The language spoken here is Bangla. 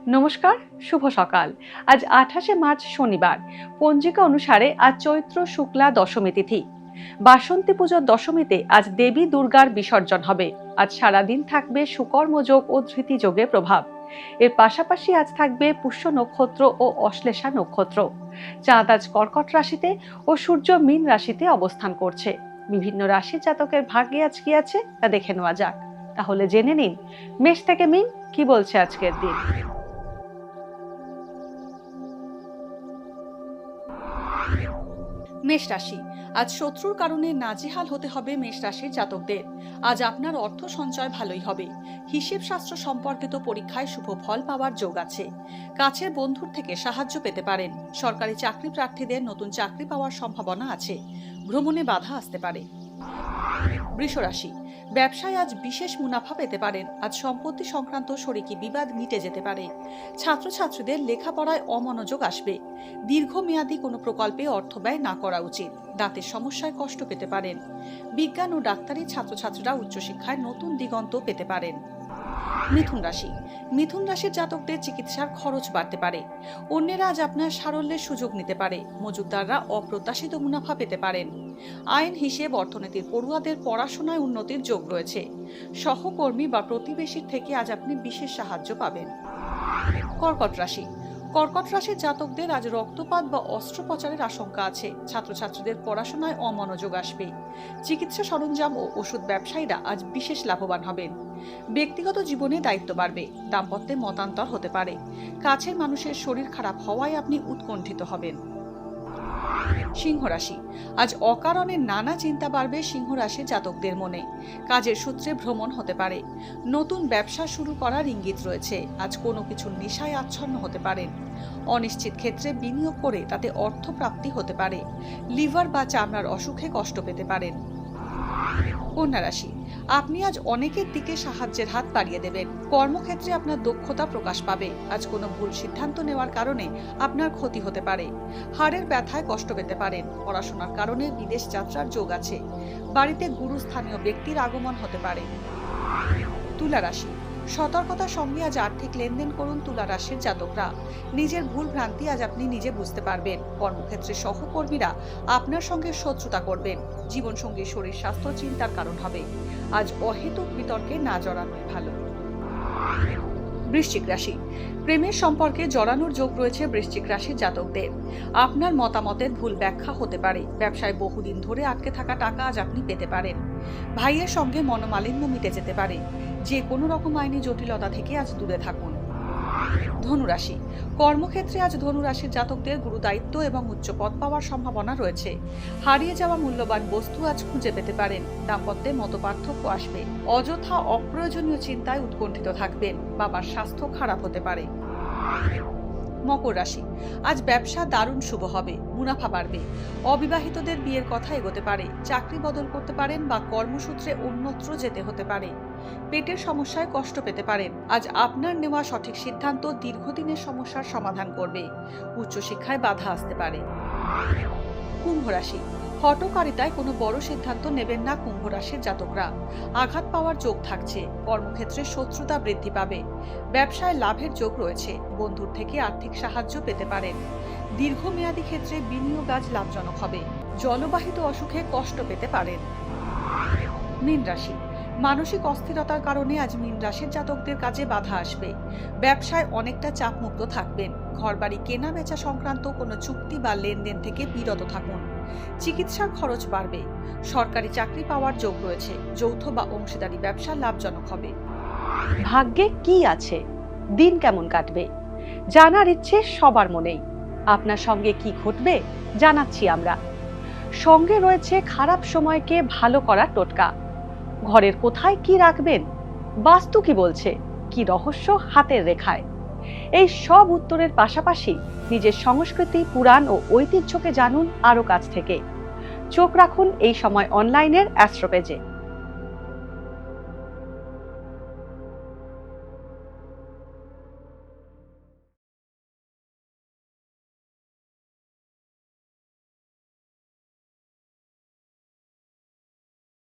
নমস্কার, শুভ সকাল। আজ 28শে মার্চ শনিবার। পঞ্জিকা অনুসারে আজ চৈত্র শুক্লা দশমী তিথি। বাসন্তী পুজোর দশমীতে আজ দেবী দুর্গার বিসর্জন হবে। আজ সারাদিন থাকবে সুকর্মযোগ ও ধৃতিযোগের প্রভাব। এর পাশাপাশি আজ থাকবে পুষ্য নক্ষত্র ও অশ্লেষা নক্ষত্র। চাঁদ আজ কর্কট রাশিতে ও সূর্য মীন রাশিতে অবস্থান করছে। বিভিন্ন রাশির জাতকের ভাগ্যে আজ কি আছে তা দেখে নেওয়া যাক। তাহলে জেনে নিন মেষ থেকে মীন কি বলছে আজকের দিন। মেষ রাশি, আজ শত্রুর কারণে নাজেহাল হতে হবে মেষ রাশির জাতকদের। আজ আপনার অর্থ সঞ্চয় ভালোই হবে। হিসেব শাস্ত্র সম্পর্কিত পরীক্ষায় শুভ ফল পাওয়ার যোগ আছে। কাছের বন্ধুর থেকে সাহায্য পেতে পারেন। সরকারি চাকরি প্রার্থীদের নতুন চাকরি পাওয়ার সম্ভাবনা আছে। ভ্রমণে বাধা আসতে পারে। বৃষ রাশি, ব্যবসায় আজ বিশেষ মুনাফা পেতে পারেন। আজ সম্পত্তি সংক্রান্ত শরিকি বিবাদ মিটে যেতে পারে। ছাত্রছাত্রীদের লেখাপড়ায় অমনোযোগ আসবে। দীর্ঘমেয়াদী কোনো প্রকল্পে অর্থ ব্যয় না করা উচিত। দাঁতের সমস্যায় কষ্ট পেতে পারেন। বিজ্ঞান ও ডাক্তারি ছাত্রছাত্রীরা উচ্চশিক্ষায় নতুন দিগন্ত পেতে পারেন। মিথুন রাশি, মিথুন রাশির জাতকদের চিকিৎসার খরচ বাড়তে পারে। অন্যেরা আজ আপনার সারল্যের সুযোগ নিতে পারে। মজুতদাররা অপ্রত্যাশিত মুনাফা পেতে পারেন। আইন, হিসেব, অর্থনীতির পড়ুয়াদের পড়াশোনায় উন্নতির যোগ রয়েছে। সহকর্মী বা প্রতিবেশীর থেকে আজ আপনি বিশেষ সাহায্য পাবেন। কর্কট রাশি, কর্কট রাশির জাতকদের আজ রক্তপাত বা অস্ত্রোপচারের আশঙ্কা আছে। ছাত্রছাত্রীদের পড়াশোনায় অমনোযোগ আসবে। চিকিৎসা সরঞ্জাম ও ওষুধ ব্যবসায়ীরা আজ বিশেষ লাভবান হবেন। ব্যক্তিগত জীবনে দায়িত্ব বাড়বে। দাম্পত্যে মতান্তর হতে পারে। কাছের মানুষের শরীর খারাপ হওয়ায় আপনি উৎকণ্ঠিত হবেন। সিংহ রাশি, আজ অকারণে নানা চিন্তা বাড়বে সিংহ রাশির জাতকদের মনে। কাজের সূত্রে ভ্রমণ হতে পারে। নতুন ব্যবসা শুরু করার ইঙ্গিত রয়েছে। আজ কোনো কিছুর নেশায় আচ্ছন্ন হতে পারেন। অনিশ্চিত ক্ষেত্রে বিনিয়োগ করে তাতে অর্থ প্রাপ্তি হতে পারে। লিভার বা চামড়ার অসুখে কষ্ট পেতে পারেন। কন্যা রাশি, আপনি আজ অনেকের দিকে সাহায্যের হাত বাড়িয়ে দেবেন। কর্মক্ষেত্রে আপনার দক্ষতা প্রকাশ পাবে। আজ কোনো ভুল সিদ্ধান্ত নেওয়ার কারণে আপনার ক্ষতি হতে পারে। হাড়ের ব্যথায় কষ্ট পেতে পারেন। পড়াশোনার কারণে বিদেশ যাত্রার যোগ আছে। বাড়িতে গুরুস্থানীয় ব্যক্তির আগমন হতে পারে। তুলা রাশি, সতর্কতার সঙ্গে আজ আর্থিক লেনদেন করুন তুলা রাশির জাতকরা। নিজের ভুল ভ্রান্তি আজ আপনি নিজে বুঝতে পারবেন। কর্মক্ষেত্রে সহকর্মীরা আপনার সঙ্গে শত্রুতা করবেন। জীবনসঙ্গীর শরীর স্বাস্থ্য চিন্তার কারণ হবে। আজ অহেতুক বিতর্কে না জড়ানোই ভালো। বৃশ্চিক রাশি, প্রেমের সম্পর্কে জড়ানোর যোগ রয়েছে বৃশ্চিক রাশির জাতকদের। আপনার মতামতের ভুল ব্যাখ্যা হতে পারে। ব্যবসায় বহুদিন ধরে আটকে থাকা টাকা আজ আপনি পেতে পারেন। ভাইয়ের সঙ্গে মনোমালিন্য মিটে যেতে পারে। যে কোনো রকম আইনি জটিলতা থেকে আজ দূরে থাকুন। ধনুরাশি, কর্মক্ষেত্রে আজ ধনুরাশির জাতকদের গুরুদায়িত্ব এবং উচ্চ পদ পাওয়ার সম্ভাবনা রয়েছে। হারিয়ে যাওয়া মূল্যবান বস্তু আজ খুঁজে পেতে পারেন। দাম্পত্যে মতপার্থক্য আসবে। অযথা অপ্রয়োজনীয় চিন্তায় উৎকণ্ঠিত থাকবেন। বাবার স্বাস্থ্য খারাপ হতে পারে। মকর রাশি, আজ ব্যবসা দারুণ শুভ হবে। মুনাফা বাড়বে। অবিবাহিতদের বিয়ের কথা এগোতে পারে। চাকরি বদল করতে পারেন বা কর্মসূত্রে অন্যত্র যেতে হতে পারে। পেটের সমস্যায় কষ্ট পেতে পারেন। আজ আপনার নেওয়া সঠিক সিদ্ধান্ত দীর্ঘদিনের সমস্যার সমাধান করবে। উচ্চশিক্ষায় বাধা আসতে পারে। কুম্ভ রাশি, হঠকারিতায় কোনো বড় সিদ্ধান্ত নেবেন না কুম্ভ রাশির জাতকরা। আঘাত পাওয়ার যোগ থাকছে। কর্মক্ষেত্রে শত্রুতা বৃদ্ধি পাবে। ব্যবসায় লাভের যোগ রয়েছে। বন্ধুর থেকে আর্থিক সাহায্য পেতে পারেন। দীর্ঘমেয়াদী ক্ষেত্রে বিনিয়োগ আজ লাভজনক হবে। জলবাহিত অসুখে কষ্ট পেতে পারেন। মীন রাশি, মানসিক অস্থিরতার কারণে আজ মীন রাশির জাতকদের কাজে বাধা আসবে। ব্যবসায় অনেকটা চাপমুক্ত থাকবেন। ঘরবাড়ি কেনা বেচা সংক্রান্ত কোনো চুক্তি বা লেনদেন থেকে বিরত থাকুন। চিকিৎসার খরচ বাড়বে। সরকারি চাকরি পাওয়ার যোগ রয়েছে। যৌথ বা অংশীদারি ব্যবসা লাভজনক হবে। ভাগ্যে কি আছে, দিন কেমন কাটবে, জানার ইচ্ছে সবার মনেই। আপনার সঙ্গে কি ঘটবে জানাচ্ছি আমরা। সঙ্গে রয়েছে খারাপ সময়কে ভালো করার টোটকা। ঘরের কোথায় কি রাখবেন, বাস্তু কি বলছে, কি রহস্য হাতের রেখায়। এই সব উত্তরের পাশাপাশি নিজের সংস্কৃতি, পুরাণ ও ঐতিহ্যকে জানুন আরো কাছ থেকে। চোখ রাখুন এই সময় অনলাইনের অ্যাস্ট্রো পেজে।